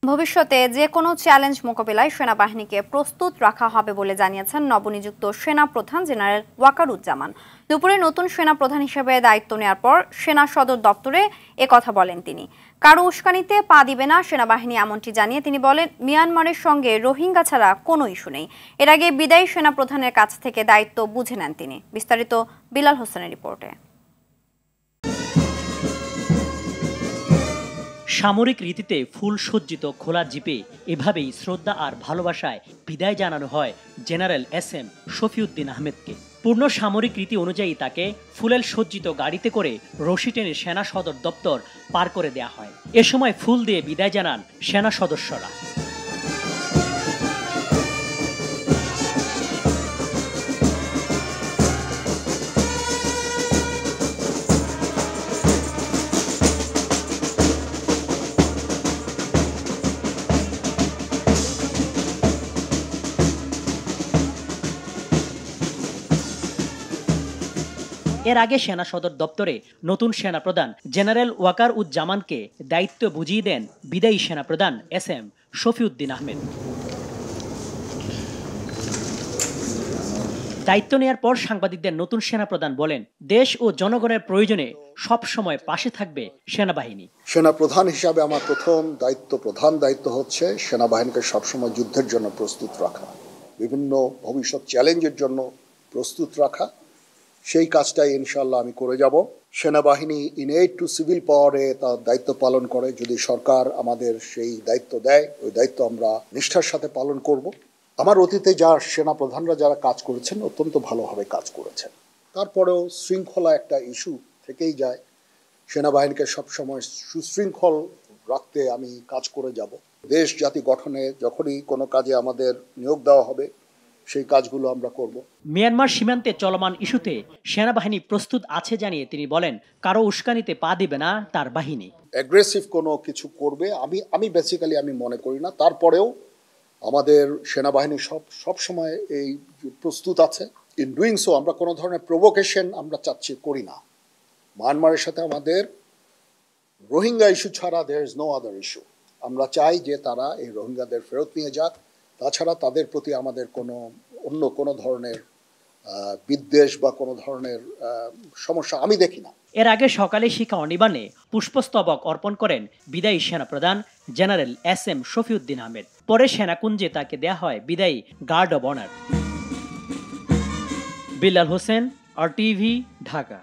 ভবিষ্যতে যে কোনো চ্যালেঞ্জ মোকাবিলায় সেনাবাহিনীকে প্রস্তুত রাখা হবে বলে জানিয়েছেন নবনিযুক্ত সেনা প্রধান জেনারেল ওয়াকারুজ্জামান। দুপুরে নতুন সেনা প্রধান হিসেবে দায়িত্ব নেওয়ার পর সেনা সদর দপ্তরে একথা বলেন তিনি। কারো উস্কানিতে পা দিবে না সেনাবাহিনী এমনটি জানিয়ে তিনি বলেন, মিয়ানমারের সঙ্গে রোহিঙ্গা ছাড়া কোনো ইস্যু নেই। এর আগে বিদায়ী সেনা প্রধানের কাছ থেকে দায়িত্ব বুঝে নেন তিনি। বিস্তারিত বিলাল হোসেনের রিপোর্টে। সামরিক রীতিতে ফুল সজ্জিত খোলা জিপে এভাবেই শ্রদ্ধা আর ভালোবাসায় বিদায় জানানো হয় জেনারেল এসএম শফিউদ্দিন আহমেদকে। পূর্ণ সামরিক রীতি অনুযায়ী তাকে ফুলেল সজ্জিত গাড়িতে করে রশি টেনে সেনা সদর দপ্তর পার করে দেয়া হয়। এ সময় ফুল দিয়ে বিদায় জানান সেনা সদস্যরা। এর আগে সেনা সদর দপ্তরে নতুন সেনাপ্রধান জেনারেল ওয়াকারুজ্জামানকে দায়িত্ব বুঝিয়ে দেন বিদায়ী সেনাপ্রধান এসএম শফিউদ্দিন আহমেদ। দায়িত্ব নেয়ার পর সাংবাদিকদের নতুন সেনাপ্রধান বলেন, দেশ ও জনগণের প্রয়োজনে সব সময় পাশে থাকবে সেনাবাহিনী। সেনাপ্রধান হিসাবে আমার প্রধান দায়িত্ব হচ্ছে সেনাবাহিনীকে সবসময় যুদ্ধের জন্য প্রস্তুত রাখা, বিভিন্ন ভবিষ্যৎ চ্যালেঞ্জের জন্য প্রস্তুত রাখা। সেই কাজটাই ইনশাআল্লাহ আমি করে যাব। সেনাবাহিনী ইনএড টু সিভিল পাওয়ারে তার দায়িত্ব পালন করে। যদি সরকার আমাদের সেই দায়িত্ব দেয়, ওই দায়িত্ব আমরা নিষ্ঠার সাথে পালন করব। আমার অতীতে সেনাপ্রধানরা যারা কাজ করেছেন অত্যন্ত ভালোভাবে কাজ করেছেন। তারপরেও শৃঙ্খলা একটা ইস্যু থেকেই যায়। সেনাবাহিনীকে সবসময় সুশৃঙ্খল রাখতে আমি কাজ করে যাব। দেশ জাতি গঠনে যখনই কোনো কাজে আমাদের নিয়োগ দেওয়া হবে সেই কাজগুলো আমরা করব। মিয়ানমার সীমান্তে চলমান ইস্যুতে সেনাবাহিনী প্রস্তুত আছে জানিয়ে তিনি বলেন, কারো উস্কানিতে পা দিবে না তার বাহিনী। অ্যাগ্রেসিভ কোনো কিছু করবে আমি বেসিক্যালি মনে করি না। তারপরেও আমাদের সেনাবাহিনী সব সময় এই প্রস্তুত আছে। ইন ডুইং সো আমরা কোনো ধরনের প্রভোকেশন আমরা করি না। মায়ানমারের সাথে আমাদের রোহিঙ্গা ইস্যু ছাড়া there is no other issue. আমরা চাই যে তারা এই রোহিঙ্গাদের ফেরত নিয়ে যাক। তাছাড়া তাদের প্রতি আমাদের অন্য কোনো ধরনের বিদ্বেষ বা কোনো ধরনের সমস্যা আমি দেখি না। এর আগে সকালে শিখা অনিবানে পুষ্পস্তবক অর্পণ করেন বিদায়ী সেনাপ্রধান জেনারেল এসএম শফিউদ্দিন আহমেদ। পরে সেনাকুঞ্জে তাকে দেয়া হয় বিদায়ী guard of honour. Bilal Hossain, RTV, Dhaka.